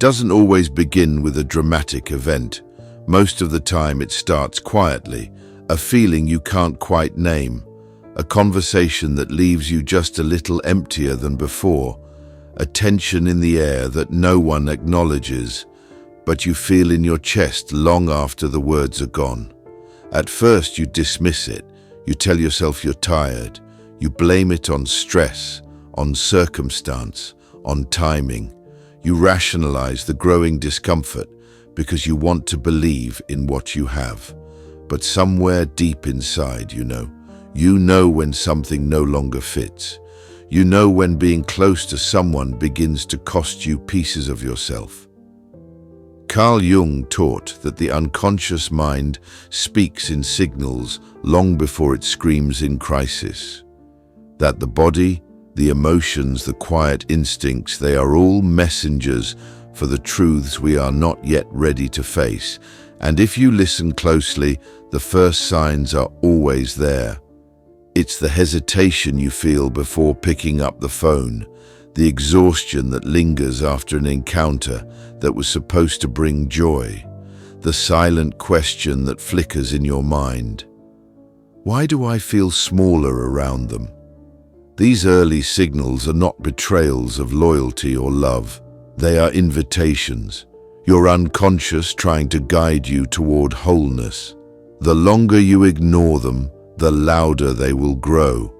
doesn't always begin with a dramatic event. Most of the time it starts quietly, a feeling you can't quite name, a conversation that leaves you just a little emptier than before, a tension in the air that no one acknowledges, but you feel in your chest long after the words are gone. At first you dismiss it, you tell yourself you're tired, you blame it on stress, on circumstance, on timing. You rationalize the growing discomfort because you want to believe in what you have. But somewhere deep inside, you know when something no longer fits. You know when being close to someone begins to cost you pieces of yourself. Carl Jung taught that the unconscious mind speaks in signals long before it screams in crisis. That the body, the emotions, the quiet instincts, they are all messengers for the truths we are not yet ready to face. And if you listen closely, the first signs are always there. It's the hesitation you feel before picking up the phone, the exhaustion that lingers after an encounter that was supposed to bring joy, the silent question that flickers in your mind. Why do I feel smaller around them? These early signals are not betrayals of loyalty or love. They are invitations, your unconscious trying to guide you toward wholeness. The longer you ignore them, the louder they will grow.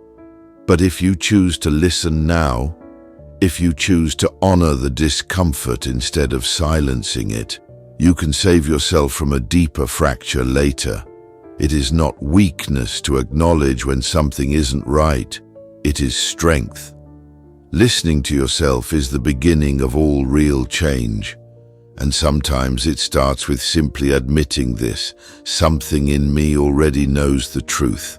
But if you choose to listen now, if you choose to honor the discomfort instead of silencing it, you can save yourself from a deeper fracture later. It is not weakness to acknowledge when something isn't right. It is strength. Listening to yourself is the beginning of all real change. And sometimes it starts with simply admitting this. Something in me already knows the truth.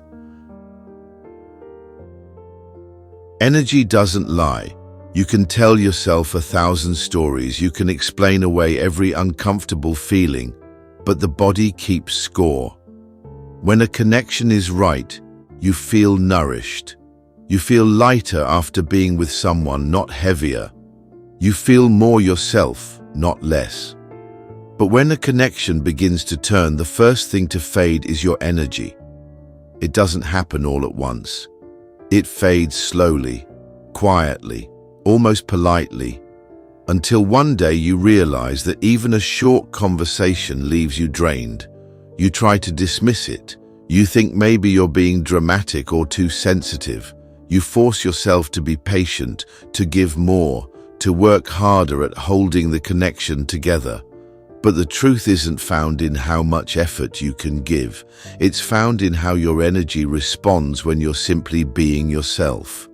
Energy doesn't lie. You can tell yourself 1,000 stories. You can explain away every uncomfortable feeling, but the body keeps score. When a connection is right, you feel nourished. You feel lighter after being with someone, not heavier. You feel more yourself, not less. But when a connection begins to turn, the first thing to fade is your energy. It doesn't happen all at once. It fades slowly, quietly, almost politely, until one day you realize that even a short conversation leaves you drained. You try to dismiss it. You think maybe you're being dramatic or too sensitive. You force yourself to be patient, to give more, to work harder at holding the connection together. But the truth isn't found in how much effort you can give. It's found in how your energy responds when you're simply being yourself.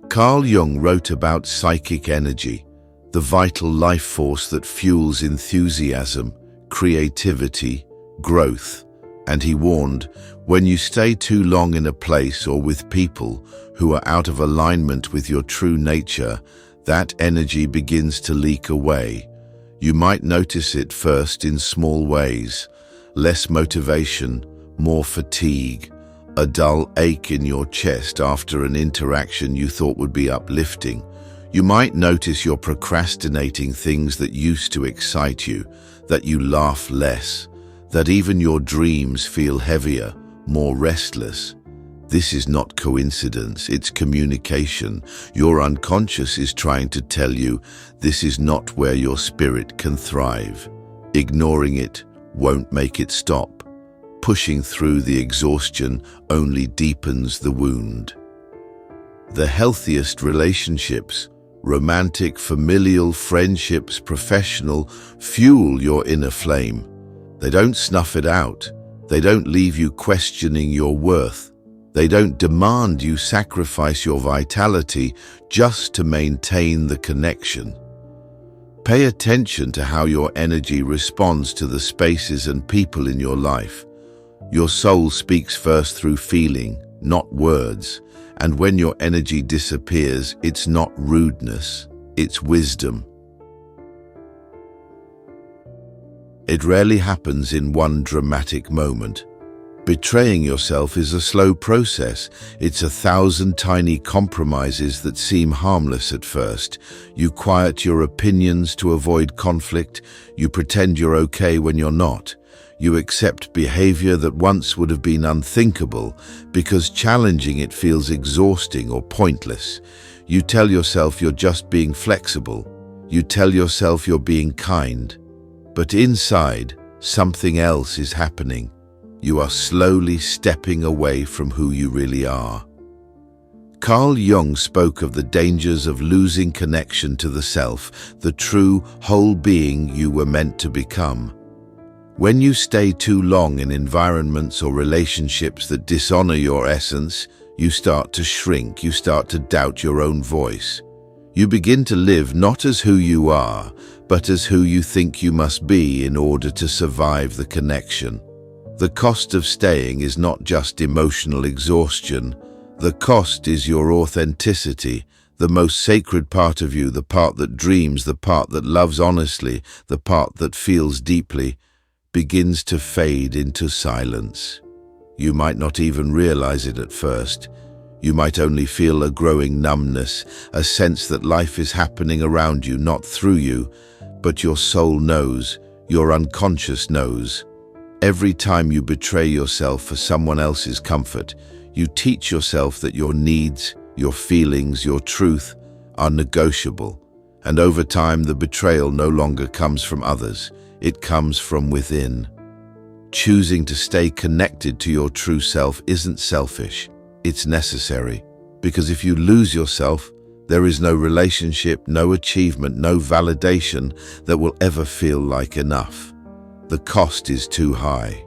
Carl Jung wrote about psychic energy, the vital life force that fuels enthusiasm, creativity, growth. And he warned, when you stay too long in a place or with people who are out of alignment with your true nature, that energy begins to leak away. You might notice it first in small ways: less motivation, more fatigue, a dull ache in your chest after an interaction you thought would be uplifting. You might notice you're procrastinating things that used to excite you, that you laugh less, that even your dreams feel heavier, more restless. This is not coincidence, it's communication. Your unconscious is trying to tell you this is not where your spirit can thrive. Ignoring it won't make it stop. Pushing through the exhaustion only deepens the wound. The healthiest relationships, romantic, familial, friendships, professional, fuel your inner flame. They don't snuff it out. They don't leave you questioning your worth. They don't demand you sacrifice your vitality just to maintain the connection. Pay attention to how your energy responds to the spaces and people in your life. Your soul speaks first through feeling, not words. And when your energy disappears, it's not rudeness, it's wisdom. It rarely happens in one dramatic moment. Betraying yourself is a slow process. It's 1,000 tiny compromises that seem harmless at first. You quiet your opinions to avoid conflict. You pretend you're okay when you're not. You accept behavior that once would have been unthinkable because challenging it feels exhausting or pointless. You tell yourself you're just being flexible. You tell yourself you're being kind. But inside, something else is happening. You are slowly stepping away from who you really are. Carl Jung spoke of the dangers of losing connection to the self, the true, whole being you were meant to become. When you stay too long in environments or relationships that dishonor your essence, you start to shrink, you start to doubt your own voice. You begin to live not as who you are, but as who you think you must be in order to survive the connection. The cost of staying is not just emotional exhaustion. The cost is your authenticity, the most sacred part of you, the part that dreams, the part that loves honestly, the part that feels deeply, begins to fade into silence. You might not even realize it at first. You might only feel a growing numbness, a sense that life is happening around you, not through you, but your soul knows, your unconscious knows. Every time you betray yourself for someone else's comfort, you teach yourself that your needs, your feelings, your truth are negotiable. And over time, the betrayal no longer comes from others. It comes from within. Choosing to stay connected to your true self isn't selfish. It's necessary. Because if you lose yourself, there is no relationship, no achievement, no validation that will ever feel like enough. The cost is too high.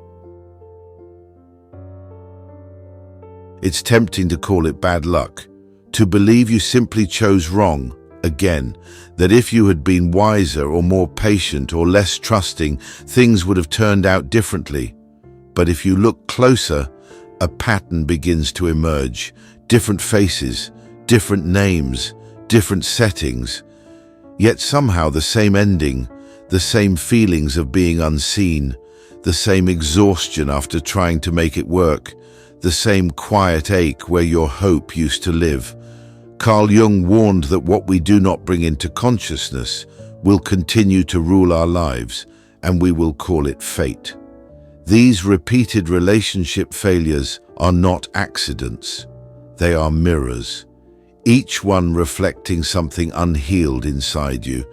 It's tempting to call it bad luck, to believe you simply chose wrong again, that if you had been wiser or more patient or less trusting, things would have turned out differently. But if you look closer, a pattern begins to emerge. Different faces, different names, different settings, yet somehow the same ending. The same feelings of being unseen, the same exhaustion after trying to make it work, the same quiet ache where your hope used to live. Carl Jung warned that what we do not bring into consciousness will continue to rule our lives, and we will call it fate. These repeated relationship failures are not accidents. They are mirrors, each one reflecting something unhealed inside you.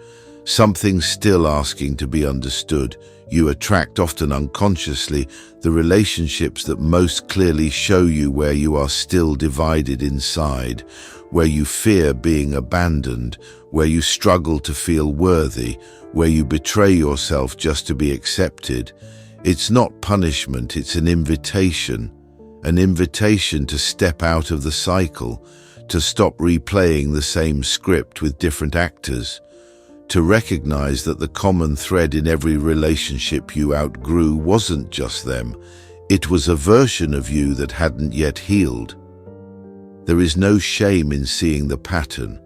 Something still asking to be understood. You attract, often unconsciously, the relationships that most clearly show you where you are still divided inside, where you fear being abandoned, where you struggle to feel worthy, where you betray yourself just to be accepted. It's not punishment, it's an invitation to step out of the cycle, to stop replaying the same script with different actors. To recognize that the common thread in every relationship you outgrew wasn't just them, it was a version of you that hadn't yet healed. There is no shame in seeing the pattern,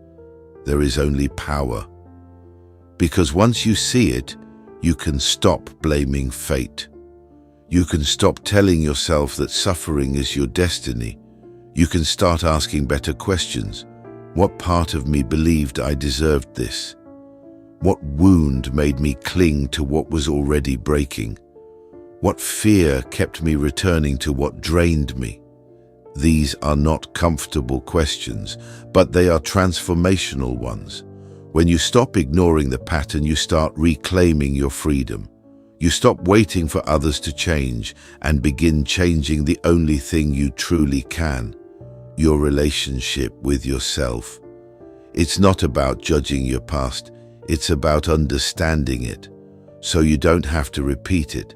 there is only power. Because once you see it, you can stop blaming fate. You can stop telling yourself that suffering is your destiny. You can start asking better questions. What part of me believed I deserved this? What wound made me cling to what was already breaking? What fear kept me returning to what drained me? These are not comfortable questions, but they are transformational ones. When you stop ignoring the pattern, you start reclaiming your freedom. You stop waiting for others to change and begin changing the only thing you truly can, your relationship with yourself. It's not about judging your past. It's about understanding it, so you don't have to repeat it.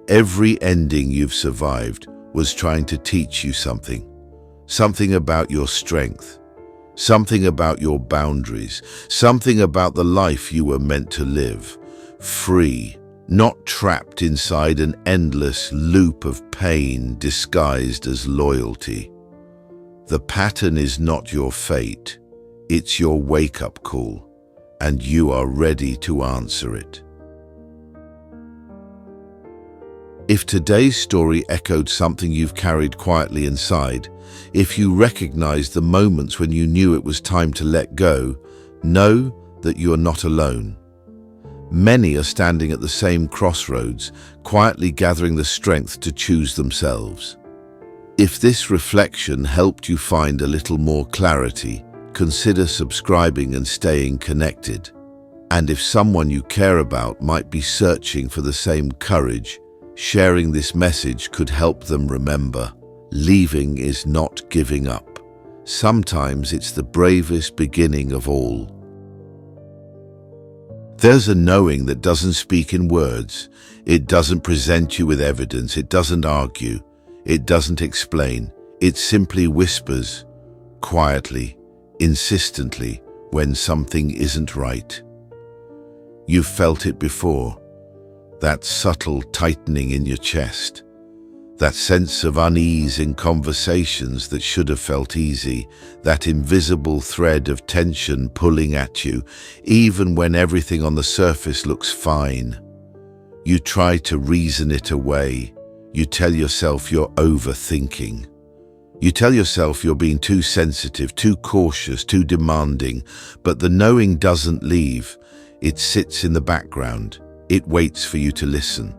Every ending you've survived was trying to teach you something. Something about your strength, something about your boundaries, something about the life you were meant to live. Free, not trapped inside an endless loop of pain disguised as loyalty. The pattern is not your fate, it's your wake-up call. And you are ready to answer it. If today's story echoed something you've carried quietly inside, if you recognized the moments when you knew it was time to let go, know that you are not alone. Many are standing at the same crossroads, quietly gathering the strength to choose themselves. If this reflection helped you find a little more clarity, consider subscribing and staying connected. And if someone you care about might be searching for the same courage, sharing this message could help them remember, leaving is not giving up. Sometimes it's the bravest beginning of all. There's a knowing that doesn't speak in words. It doesn't present you with evidence. It doesn't argue. It doesn't explain. It simply whispers, quietly, insistently, when something isn't right. You've felt it before. That subtle tightening in your chest. That sense of unease in conversations that should have felt easy, that invisible thread of tension pulling at you, even when everything on the surface looks fine. You try to reason it away. You tell yourself you're overthinking. You tell yourself you're being too sensitive, too cautious, too demanding, but the knowing doesn't leave. It sits in the background. It waits for you to listen.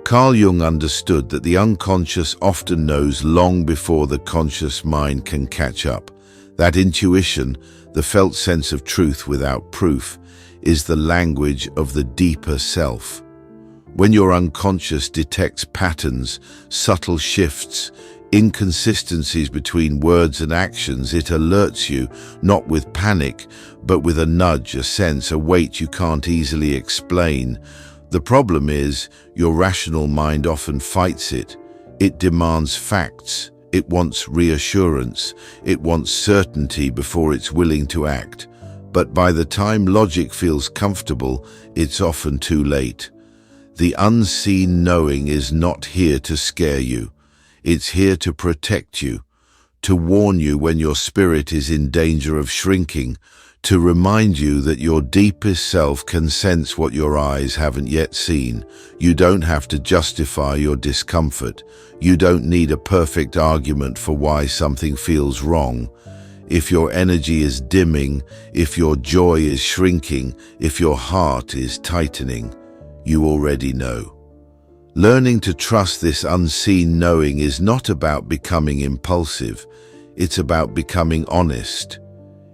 Carl Jung understood that the unconscious often knows long before the conscious mind can catch up. That intuition, the felt sense of truth without proof, is the language of the deeper self. When your unconscious detects patterns, subtle shifts, inconsistencies between words and actions, it alerts you, not with panic, but with a nudge, a sense, a weight you can't easily explain. The problem is, your rational mind often fights it. It demands facts. It wants reassurance. It wants certainty before it's willing to act. But by the time logic feels comfortable, it's often too late. The unseen knowing is not here to scare you. It's here to protect you, to warn you when your spirit is in danger of shrinking, to remind you that your deepest self can sense what your eyes haven't yet seen. You don't have to justify your discomfort. You don't need a perfect argument for why something feels wrong. If your energy is dimming, if your joy is shrinking, if your heart is tightening, you already know. Learning to trust this unseen knowing is not about becoming impulsive. It's about becoming honest.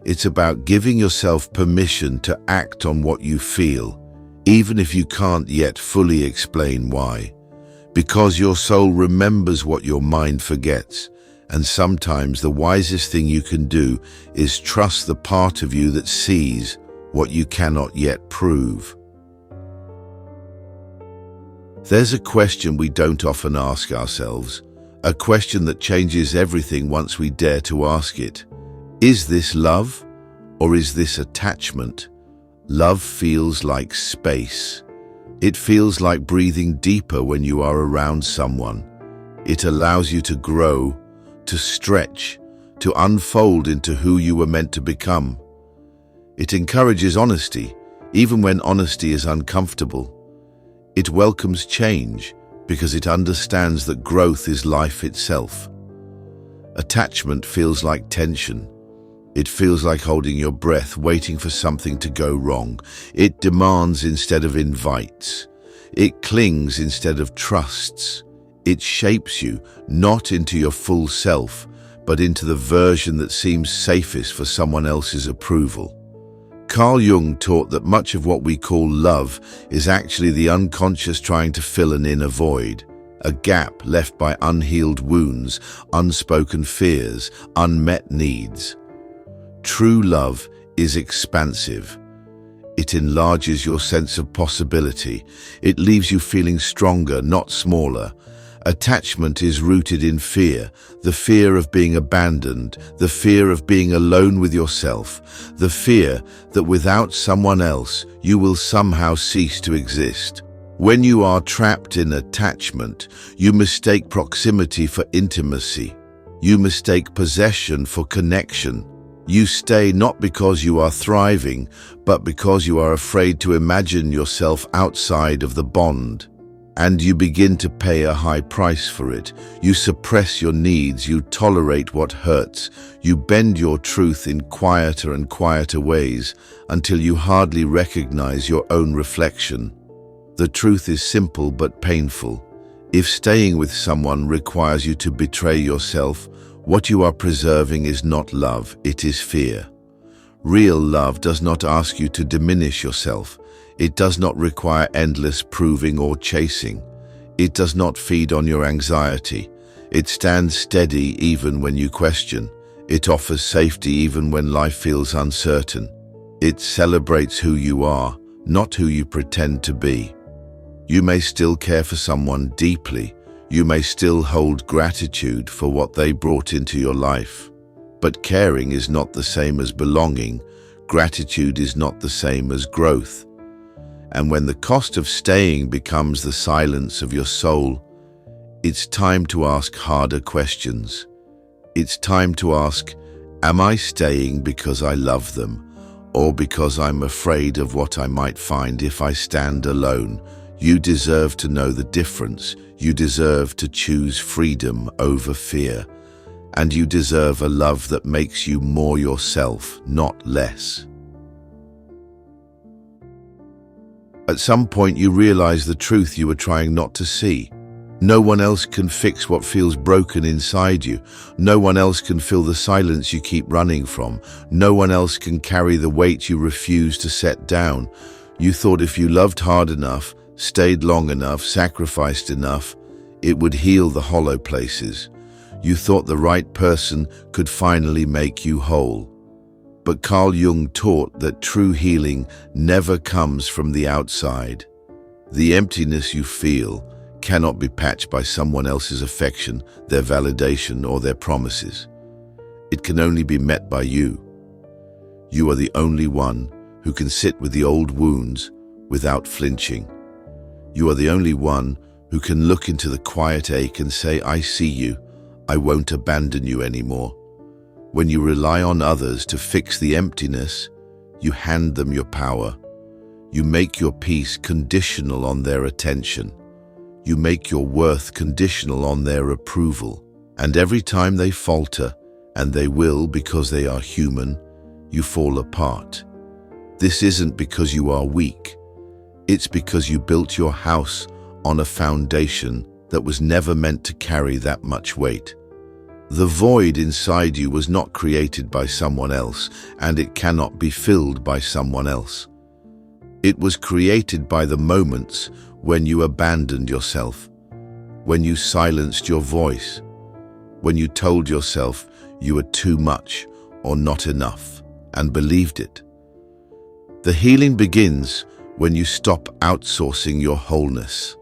It's about giving yourself permission to act on what you feel, even if you can't yet fully explain why. Because your soul remembers what your mind forgets, and sometimes the wisest thing you can do is trust the part of you that sees what you cannot yet prove. There's a question we don't often ask ourselves, a question that changes everything once we dare to ask it. Is this love, or is this attachment? Love feels like space. It feels like breathing deeper when you are around someone. It allows you to grow, to stretch, to unfold into who you were meant to become. It encourages honesty, even when honesty is uncomfortable. It welcomes change because it understands that growth is life itself. Attachment feels like tension. It feels like holding your breath, waiting for something to go wrong. It demands instead of invites. It clings instead of trusts. It shapes you, not into your full self, but into the version that seems safest for someone else's approval. Carl Jung taught that much of what we call love is actually the unconscious trying to fill an inner void, a gap left by unhealed wounds, unspoken fears, unmet needs. True love is expansive. It enlarges your sense of possibility. It leaves you feeling stronger, not smaller. Attachment is rooted in fear, the fear of being abandoned, the fear of being alone with yourself, the fear that without someone else, you will somehow cease to exist. When you are trapped in attachment, you mistake proximity for intimacy. You mistake possession for connection. You stay not because you are thriving, but because you are afraid to imagine yourself outside of the bond. And you begin to pay a high price for it. You suppress your needs, you tolerate what hurts, you bend your truth in quieter and quieter ways until you hardly recognize your own reflection. The truth is simple but painful. If staying with someone requires you to betray yourself, what you are preserving is not love, it is fear. Real love does not ask you to diminish yourself. It does not require endless proving or chasing. It does not feed on your anxiety. It stands steady even when you question. It offers safety even when life feels uncertain. It celebrates who you are, not who you pretend to be. You may still care for someone deeply. You may still hold gratitude for what they brought into your life. But caring is not the same as belonging. Gratitude is not the same as growth. And when the cost of staying becomes the silence of your soul, it's time to ask harder questions. It's time to ask, am I staying because I love them, or because I'm afraid of what I might find if I stand alone? You deserve to know the difference. You deserve to choose freedom over fear. And you deserve a love that makes you more yourself, not less. At some point you realize the truth you were trying not to see. No one else can fix what feels broken inside you. No one else can fill the silence you keep running from. No one else can carry the weight you refuse to set down. You thought if you loved hard enough, stayed long enough, sacrificed enough, it would heal the hollow places. You thought the right person could finally make you whole. But Carl Jung taught that true healing never comes from the outside. The emptiness you feel cannot be patched by someone else's affection, their validation, or their promises. It can only be met by you. You are the only one who can sit with the old wounds without flinching. You are the only one who can look into the quiet ache and say, I see you, I won't abandon you anymore. When you rely on others to fix the emptiness, you hand them your power. You make your peace conditional on their attention. You make your worth conditional on their approval. And every time they falter, and they will because they are human, you fall apart. This isn't because you are weak. It's because you built your house on a foundation that was never meant to carry that much weight. The void inside you was not created by someone else, and it cannot be filled by someone else. It was created by the moments when you abandoned yourself, when you silenced your voice, when you told yourself you were too much or not enough, and believed it. The healing begins when you stop outsourcing your wholeness,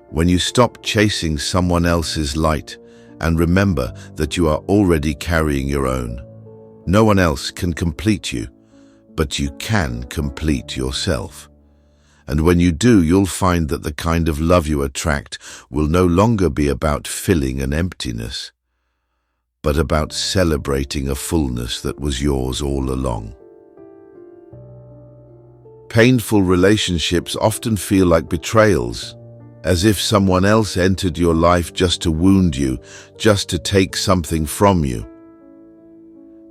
when you stop chasing someone else's light, and remember that you are already carrying your own. No one else can complete you, but you can complete yourself. And when you do, you'll find that the kind of love you attract will no longer be about filling an emptiness, but about celebrating a fullness that was yours all along. Painful relationships often feel like betrayals, as if someone else entered your life just to wound you, just to take something from you.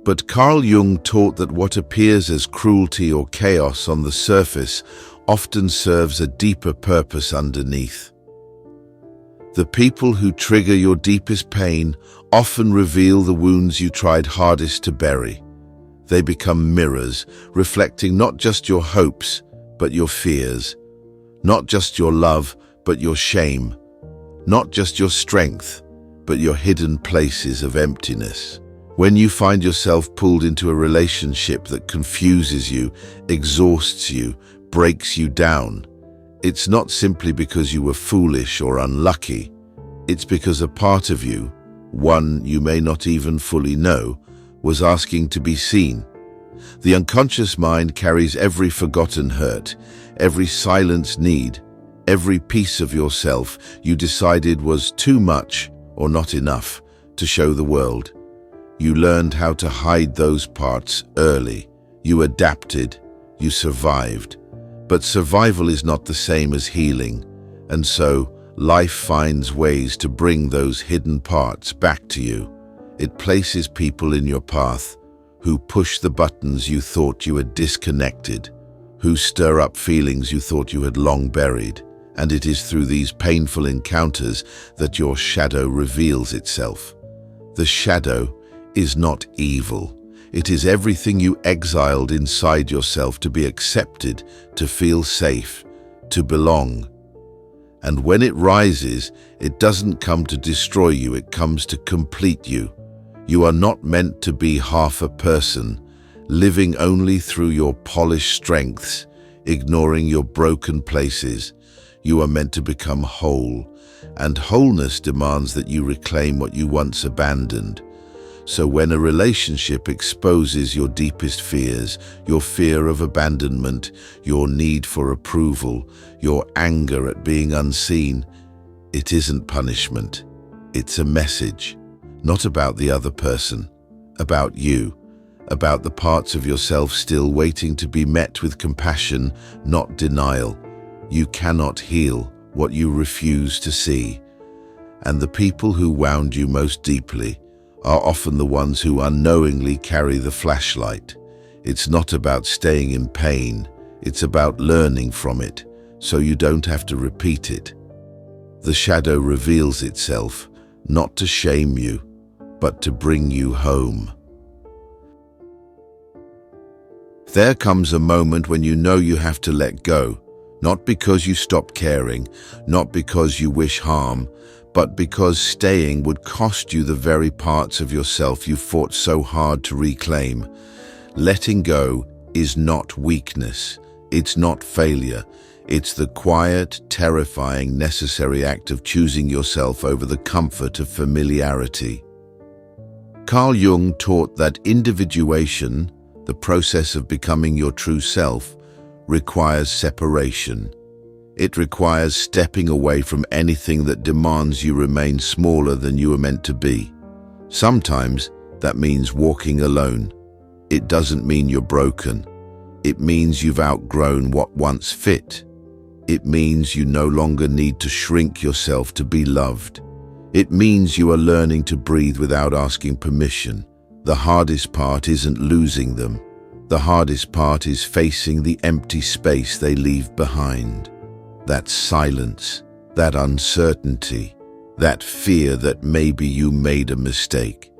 But Carl Jung taught that what appears as cruelty or chaos on the surface often serves a deeper purpose underneath. The people who trigger your deepest pain often reveal the wounds you tried hardest to bury. They become mirrors, reflecting not just your hopes, but your fears, not just your love, but your shame, not just your strength, but your hidden places of emptiness. When you find yourself pulled into a relationship that confuses you, exhausts you, breaks you down, it's not simply because you were foolish or unlucky. It's because a part of you, one you may not even fully know, was asking to be seen. The unconscious mind carries every forgotten hurt, every silenced need, every piece of yourself you decided was too much or not enough to show the world. You learned how to hide those parts early. You adapted. You survived. But survival is not the same as healing. And so, Life finds ways to bring those hidden parts back to you. It places people in your path who push the buttons you thought you had disconnected, who stir up feelings you thought you had long buried. And it is through these painful encounters that your shadow reveals itself. The shadow is not evil. It is everything you exiled inside yourself to be accepted, to feel safe, to belong. And when it rises, it doesn't come to destroy you, it comes to complete you. You are not meant to be half a person, living only through your polished strengths, ignoring your broken places. You are meant to become whole, and wholeness demands that you reclaim what you once abandoned. So when a relationship exposes your deepest fears, your fear of abandonment, your need for approval, your anger at being unseen, it isn't punishment. It's a message, not about the other person, about you, about the parts of yourself still waiting to be met with compassion, not denial. You cannot heal what you refuse to see. And the people who wound you most deeply are often the ones who unknowingly carry the flashlight. It's not about staying in pain, it's about learning from it, so you don't have to repeat it. The shadow reveals itself, not to shame you, but to bring you home. There comes a moment when you know you have to let go, not because you stop caring, not because you wish harm, but because staying would cost you the very parts of yourself you fought so hard to reclaim. Letting go is not weakness, it's not failure, it's the quiet, terrifying, necessary act of choosing yourself over the comfort of familiarity. Carl Jung taught that individuation, the process of becoming your true self, requires separation. It requires stepping away from anything that demands you remain smaller than you are meant to be. Sometimes that means walking alone. It doesn't mean you're broken. It means you've outgrown what once fit. It means you no longer need to shrink yourself to be loved. It means you are learning to breathe without asking permission. The hardest part isn't losing them. The hardest part is facing the empty space they leave behind. That silence, that uncertainty, that fear that maybe you made a mistake.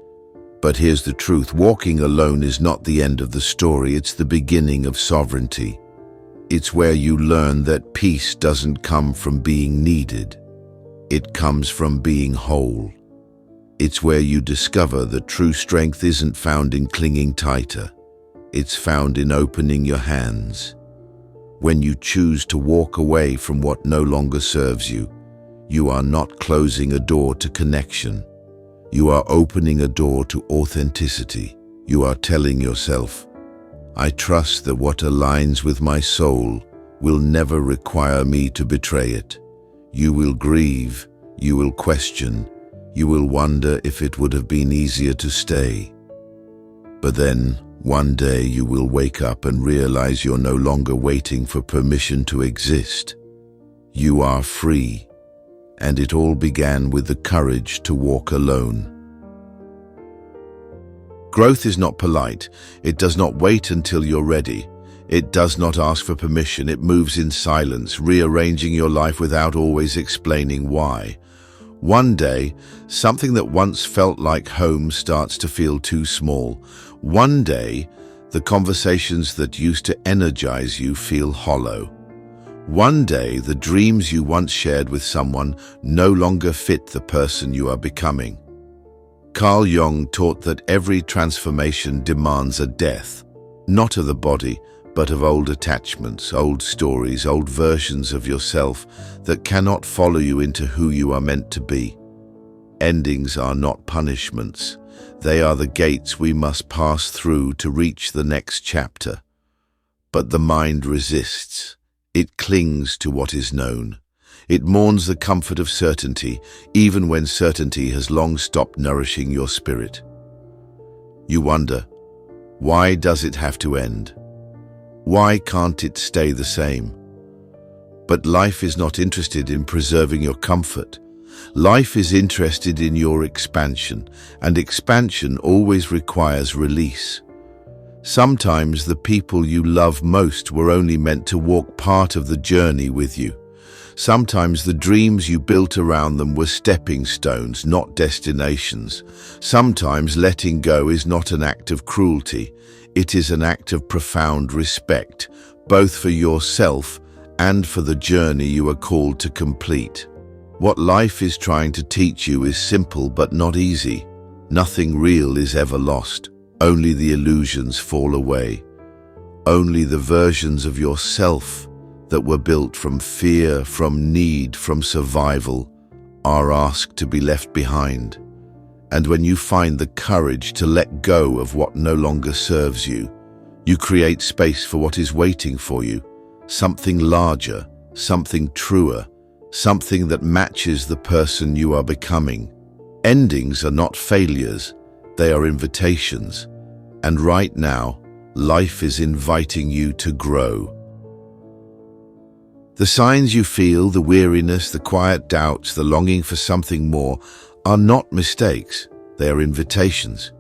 But here's the truth, walking alone is not the end of the story, it's the beginning of sovereignty. It's where you learn that peace doesn't come from being needed. It comes from being whole. It's where you discover that true strength isn't found in clinging tighter. It's found in opening your hands. When you choose to walk away from what no longer serves you, you are not closing a door to connection. You are opening a door to authenticity. You are telling yourself, I trust that what aligns with my soul will never require me to betray it. You will grieve, you will question, you will wonder if it would have been easier to stay. But then, one day you will wake up and realize you're no longer waiting for permission to exist. You are free, and it all began with the courage to walk alone. Growth is not polite. It does not wait until you're ready. It does not ask for permission. It moves in silence, rearranging your life without always explaining why. One day, something that once felt like home starts to feel too small. One day, the conversations that used to energize you feel hollow. One day, the dreams you once shared with someone no longer fit the person you are becoming. Carl Jung taught that every transformation demands a death, not of the body, but of old attachments, old stories, old versions of yourself that cannot follow you into who you are meant to be. Endings are not punishments. They are the gates we must pass through to reach the next chapter. But the mind resists. It clings to what is known. It mourns the comfort of certainty, even when certainty has long stopped nourishing your spirit. You wonder, why does it have to end? Why can't it stay the same? But life is not interested in preserving your comfort. Life is interested in your expansion, and expansion always requires release. Sometimes the people you love most were only meant to walk part of the journey with you. Sometimes the dreams you built around them were stepping stones, not destinations. Sometimes letting go is not an act of cruelty. It is an act of profound respect, both for yourself and for the journey you are called to complete. What life is trying to teach you is simple but not easy. Nothing real is ever lost. Only the illusions fall away. Only the versions of yourself that were built from fear, from need, from survival, are asked to be left behind. And when you find the courage to let go of what no longer serves you, you create space for what is waiting for you, something larger, something truer, something that matches the person you are becoming. Endings are not failures, they are invitations. And right now, life is inviting you to grow. The signs you feel, the weariness, the quiet doubts, the longing for something more, are not mistakes, they are invitations.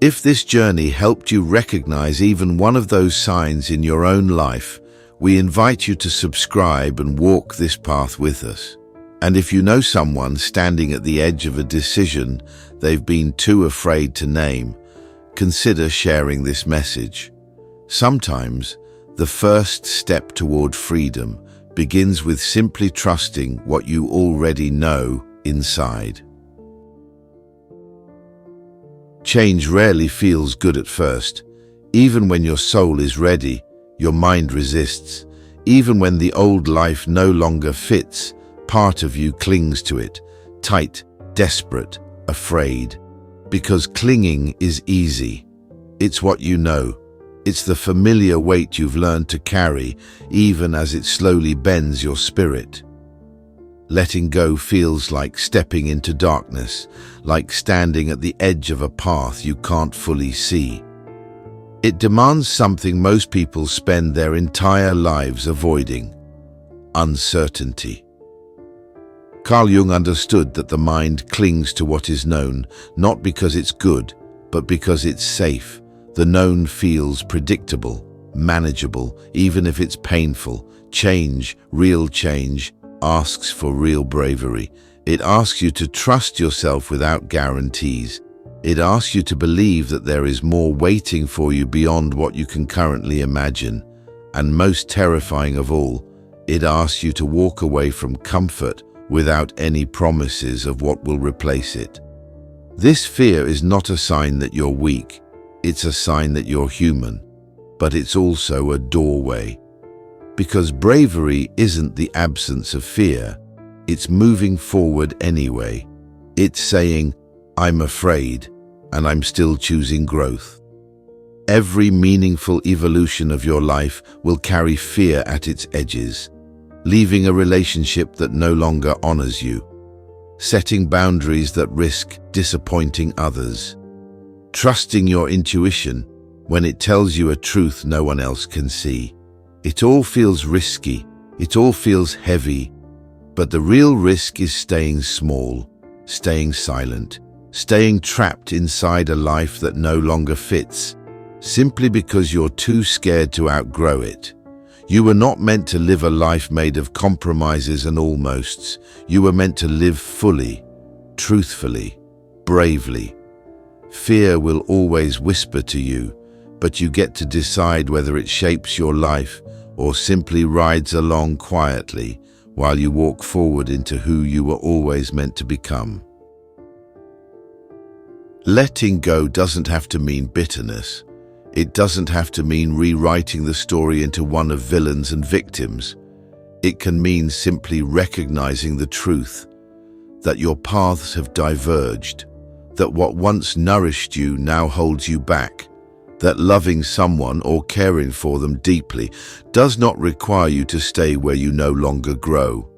If this journey helped you recognize even one of those signs in your own life, we invite you to subscribe and walk this path with us. And if you know someone standing at the edge of a decision they've been too afraid to name, consider sharing this message. Sometimes, the first step toward freedom begins with simply trusting what you already know inside. Change rarely feels good at first. Even when your soul is ready, your mind resists. Even when the old life no longer fits, part of you clings to it, tight, desperate, afraid. Because clinging is easy. It's what you know. It's the familiar weight you've learned to carry, even as it slowly bends your spirit. Letting go feels like stepping into darkness, like standing at the edge of a path you can't fully see. It demands something most people spend their entire lives avoiding: uncertainty. Carl Jung understood that the mind clings to what is known, not because it's good, but because it's safe. The known feels predictable, manageable, even if it's painful. Change, real change, asks for real bravery. It asks you to trust yourself without guarantees. It asks you to believe that there is more waiting for you beyond what you can currently imagine. And most terrifying of all, it asks you to walk away from comfort without any promises of what will replace it. This fear is not a sign that you're weak. It's a sign that you're human. But it's also a doorway. Because bravery isn't the absence of fear. It's moving forward anyway. It's saying, I'm afraid, and I'm still choosing growth. Every meaningful evolution of your life will carry fear at its edges. Leaving a relationship that no longer honors you. Setting boundaries that risk disappointing others. Trusting your intuition when it tells you a truth no one else can see. It all feels risky. It all feels heavy. But the real risk is staying small, staying silent, staying trapped inside a life that no longer fits, simply because you're too scared to outgrow it. You were not meant to live a life made of compromises and almosts. You were meant to live fully, truthfully, bravely. Fear will always whisper to you, but you get to decide whether it shapes your life or simply rides along quietly while you walk forward into who you were always meant to become. Letting go doesn't have to mean bitterness. It doesn't have to mean rewriting the story into one of villains and victims. It can mean simply recognizing the truth, that your paths have diverged, that what once nourished you now holds you back, that loving someone or caring for them deeply does not require you to stay where you no longer grow.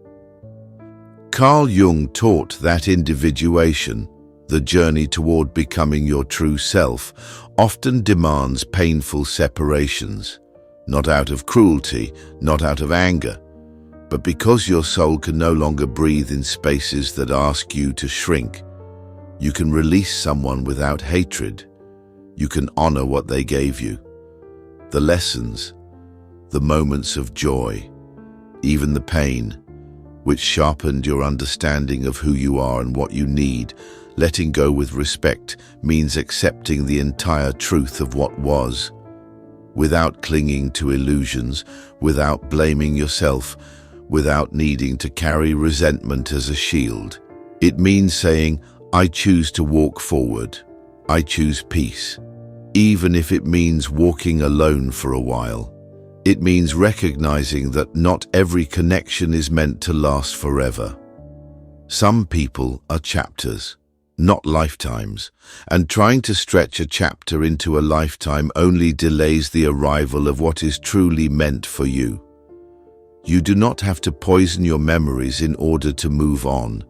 Carl Jung taught that individuation, the journey toward becoming your true self, often demands painful separations, not out of cruelty, not out of anger, But because your soul can no longer breathe in spaces that ask you to shrink, you can release someone without hatred. You can honor what they gave you. The lessons, the moments of joy, even the pain, which sharpened your understanding of who you are and what you need. Letting go with respect means accepting the entire truth of what was, without clinging to illusions, without blaming yourself, without needing to carry resentment as a shield. It means saying, I choose to walk forward. I choose peace, even if it means walking alone for a while. It means recognizing that not every connection is meant to last forever. Some people are chapters, not lifetimes, and trying to stretch a chapter into a lifetime only delays the arrival of what is truly meant for you. You do not have to poison your memories in order to move on.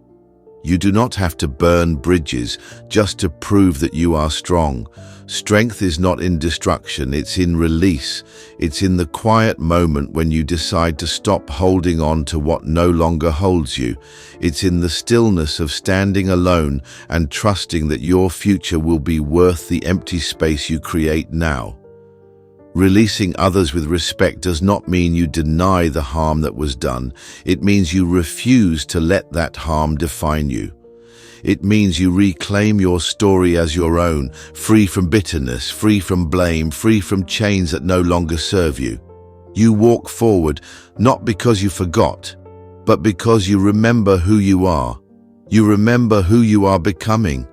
You do not have to burn bridges just to prove that you are strong. Strength is not in destruction, it's in release. It's in the quiet moment when you decide to stop holding on to what no longer holds you. It's in the stillness of standing alone and trusting that your future will be worth the empty space you create now. Releasing others with respect does not mean you deny the harm that was done. It means you refuse to let that harm define you. It means you reclaim your story as your own, free from bitterness, free from blame, free from chains that no longer serve you. You walk forward, not because you forgot, but because you remember who you are. You remember who you are becoming,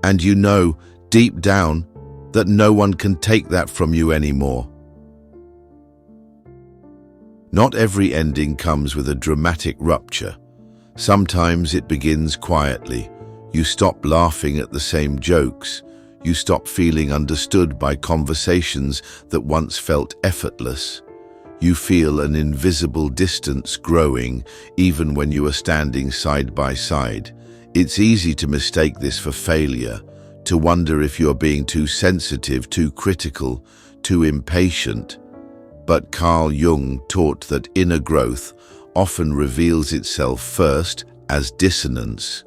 and you know, deep down, that no one can take that from you anymore. Not every ending comes with a dramatic rupture. Sometimes it begins quietly. You stop laughing at the same jokes. You stop feeling understood by conversations that once felt effortless. You feel an invisible distance growing even when you are standing side by side. It's easy to mistake this for failure, to wonder if you're being too sensitive, too critical, too impatient. But Carl Jung taught that inner growth often reveals itself first as dissonance,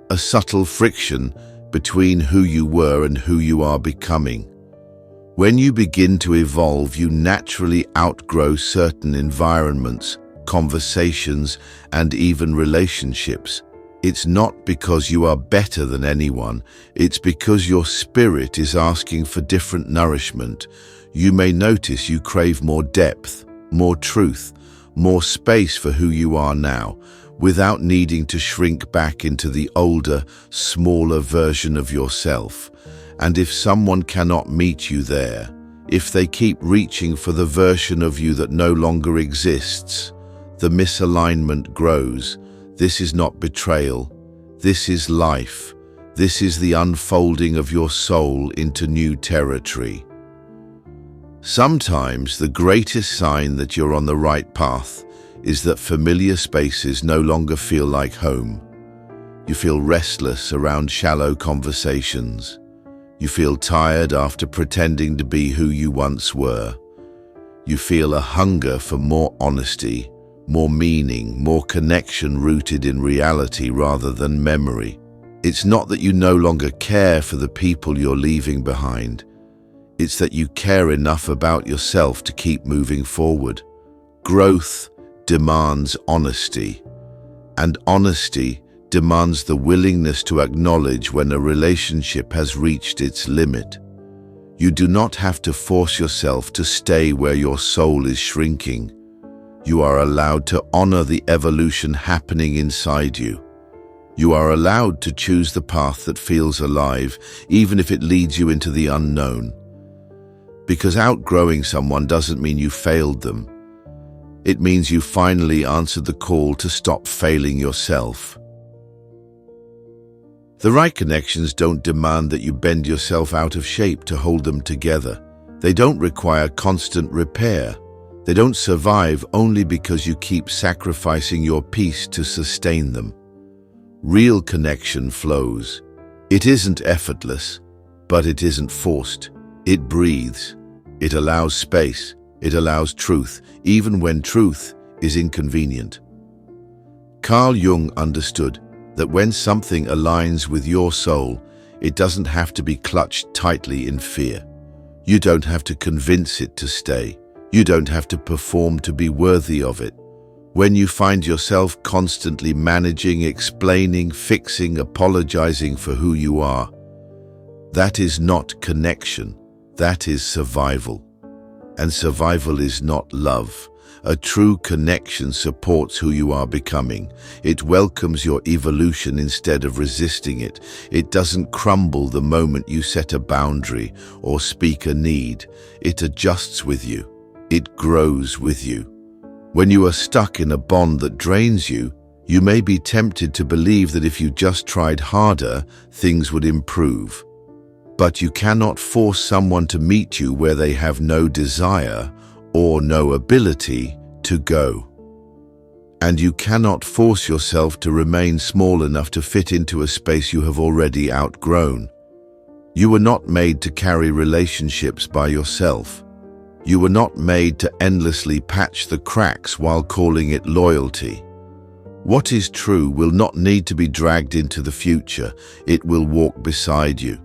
a subtle friction between who you were and who you are becoming. When you begin to evolve, you naturally outgrow certain environments, conversations, and even relationships. It's not because you are better than anyone, it's because your spirit is asking for different nourishment. You may notice you crave more depth, more truth, more space for who you are now, without needing to shrink back into the older, smaller version of yourself. And if someone cannot meet you there, if they keep reaching for the version of you that no longer exists, the misalignment grows. This is not betrayal. This is life. This is the unfolding of your soul into new territory. Sometimes the greatest sign that you're on the right path is that familiar spaces no longer feel like home. You feel restless around shallow conversations. You feel tired after pretending to be who you once were. You feel a hunger for more honesty, more meaning, more connection rooted in reality rather than memory. It's not that you no longer care for the people you're leaving behind. It's that you care enough about yourself to keep moving forward. Growth demands honesty, and honesty demands the willingness to acknowledge when a relationship has reached its limit. You do not have to force yourself to stay where your soul is shrinking. You are allowed to honor the evolution happening inside you. You are allowed to choose the path that feels alive, even if it leads you into the unknown. Because outgrowing someone doesn't mean you failed them. It means you finally answered the call to stop failing yourself. The right connections don't demand that you bend yourself out of shape to hold them together. They don't require constant repair. They don't survive only because you keep sacrificing your peace to sustain them. Real connection flows. It isn't effortless, but it isn't forced. It breathes. It allows space. It allows truth, even when truth is inconvenient. Carl Jung understood that when something aligns with your soul, it doesn't have to be clutched tightly in fear. You don't have to convince it to stay. You don't have to perform to be worthy of it. When you find yourself constantly managing, explaining, fixing, apologizing for who you are, that is not connection. That is survival. And survival is not love. A true connection supports who you are becoming. It welcomes your evolution instead of resisting it. It doesn't crumble the moment you set a boundary or speak a need. It adjusts with you. It grows with you. When you are stuck in a bond that drains you, you may be tempted to believe that if you just tried harder, things would improve. But you cannot force someone to meet you where they have no desire or no ability to go. And you cannot force yourself to remain small enough to fit into a space you have already outgrown. You were not made to carry relationships by yourself. You were not made to endlessly patch the cracks while calling it loyalty. What is true will not need to be dragged into the future. It will walk beside you.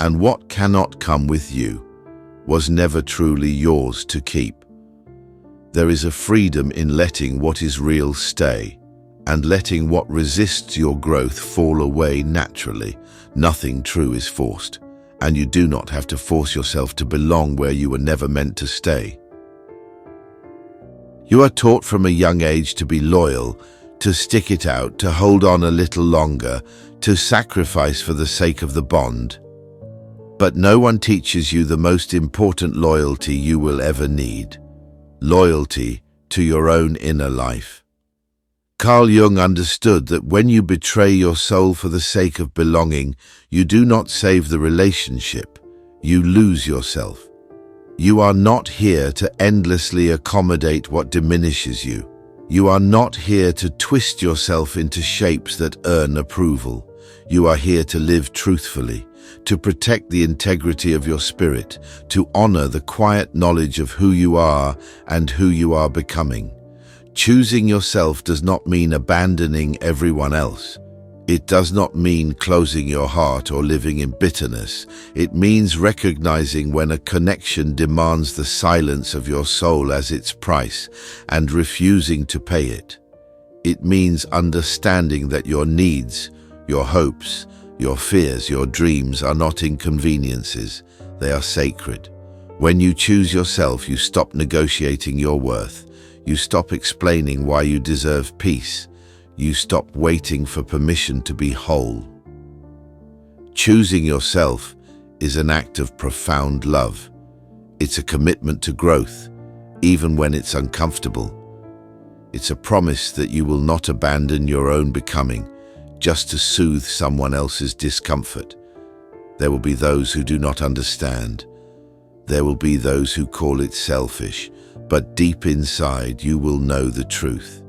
And what cannot come with you was never truly yours to keep. There is a freedom in letting what is real stay, and letting what resists your growth fall away naturally. Nothing true is forced, and you do not have to force yourself to belong where you were never meant to stay. You are taught from a young age to be loyal, to stick it out, to hold on a little longer, to sacrifice for the sake of the bond. But no one teaches you the most important loyalty you will ever need. Loyalty to your own inner life. Carl Jung understood that when you betray your soul for the sake of belonging, you do not save the relationship, you lose yourself. You are not here to endlessly accommodate what diminishes you. You are not here to twist yourself into shapes that earn approval. You are here to live truthfully, to protect the integrity of your spirit, to honor the quiet knowledge of who you are and who you are becoming. Choosing yourself does not mean abandoning everyone else. It does not mean closing your heart or living in bitterness. It means recognizing when a connection demands the silence of your soul as its price and refusing to pay it. It means understanding that your needs, your hopes, your fears, your dreams are not inconveniences. They are sacred. When you choose yourself, you stop negotiating your worth. You stop explaining why you deserve peace. You stop waiting for permission to be whole. Choosing yourself is an act of profound love. It's a commitment to growth, even when it's uncomfortable. It's a promise that you will not abandon your own becoming just to soothe someone else's discomfort. There will be those who do not understand. There will be those who call it selfish, but deep inside you will know the truth.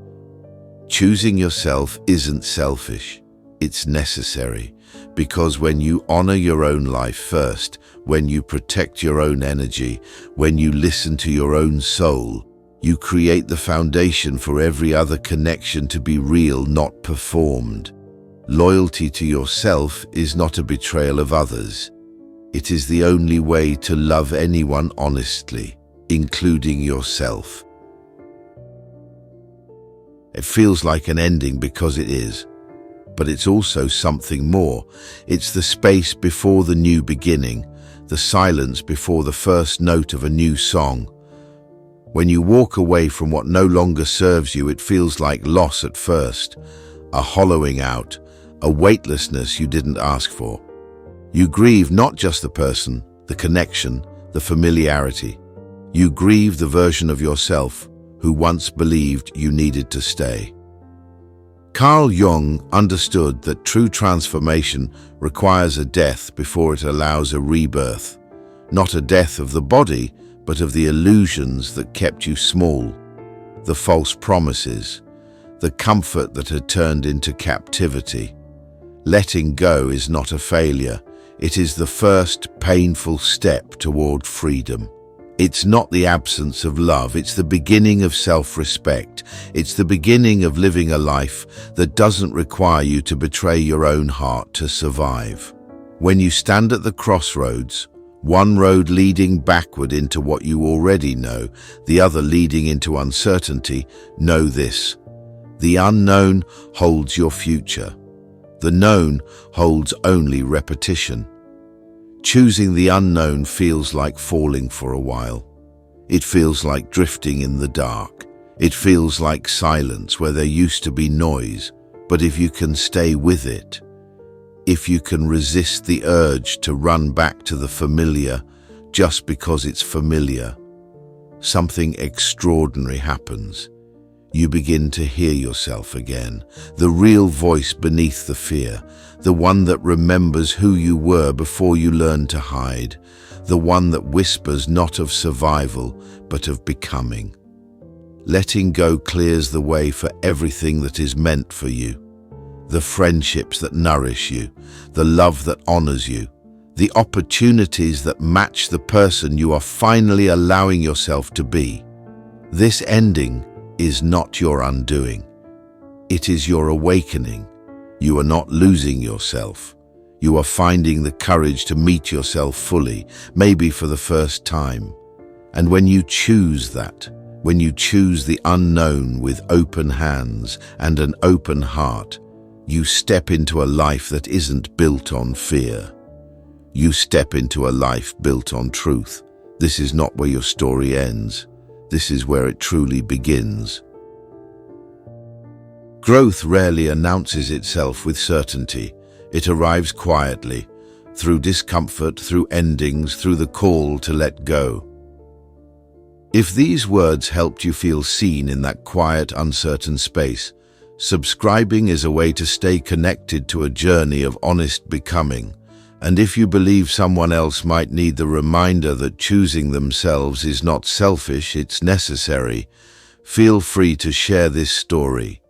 Choosing yourself isn't selfish, it's necessary, because when you honor your own life first, when you protect your own energy, when you listen to your own soul, you create the foundation for every other connection to be real, not performed. Loyalty to yourself is not a betrayal of others. It is the only way to love anyone honestly, including yourself. It feels like an ending because it is, but it's also something more. It's the space before the new beginning, the silence before the first note of a new song. When you walk away from what no longer serves you, it feels like loss at first, a hollowing out, a weightlessness you didn't ask for. You grieve not just the person, the connection, the familiarity. You grieve the version of yourself who once believed you needed to stay. Carl Jung understood that true transformation requires a death before it allows a rebirth. Not a death of the body, but of the illusions that kept you small, the false promises, the comfort that had turned into captivity. Letting go is not a failure. It is the first painful step toward freedom. It's not the absence of love, it's the beginning of self-respect. It's the beginning of living a life that doesn't require you to betray your own heart to survive. When you stand at the crossroads, one road leading backward into what you already know, the other leading into uncertainty, know this: the unknown holds your future. The known holds only repetition. Choosing the unknown feels like falling for a while. It feels like drifting in the dark. It feels like silence where there used to be noise. But if you can stay with it, if you can resist the urge to run back to the familiar just because it's familiar, something extraordinary happens. You begin to hear yourself again, the real voice beneath the fear, the one that remembers who you were before you learned to hide, the one that whispers not of survival, but of becoming. Letting go clears the way for everything that is meant for you. The friendships that nourish you, the love that honors you, the opportunities that match the person you are finally allowing yourself to be. This ending is not your undoing. It is your awakening. You are not losing yourself. You are finding the courage to meet yourself fully, maybe for the first time. And when you choose that, when you choose the unknown with open hands and an open heart, you step into a life that isn't built on fear. You step into a life built on truth. This is not where your story ends. This is where it truly begins. Growth rarely announces itself with certainty. It arrives quietly, through discomfort, through endings, through the call to let go. If these words helped you feel seen in that quiet, uncertain space, subscribing is a way to stay connected to a journey of honest becoming. And if you believe someone else might need the reminder that choosing themselves is not selfish, it's necessary, feel free to share this story.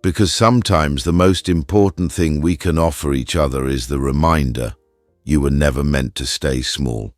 Because sometimes the most important thing we can offer each other is the reminder: you were never meant to stay small.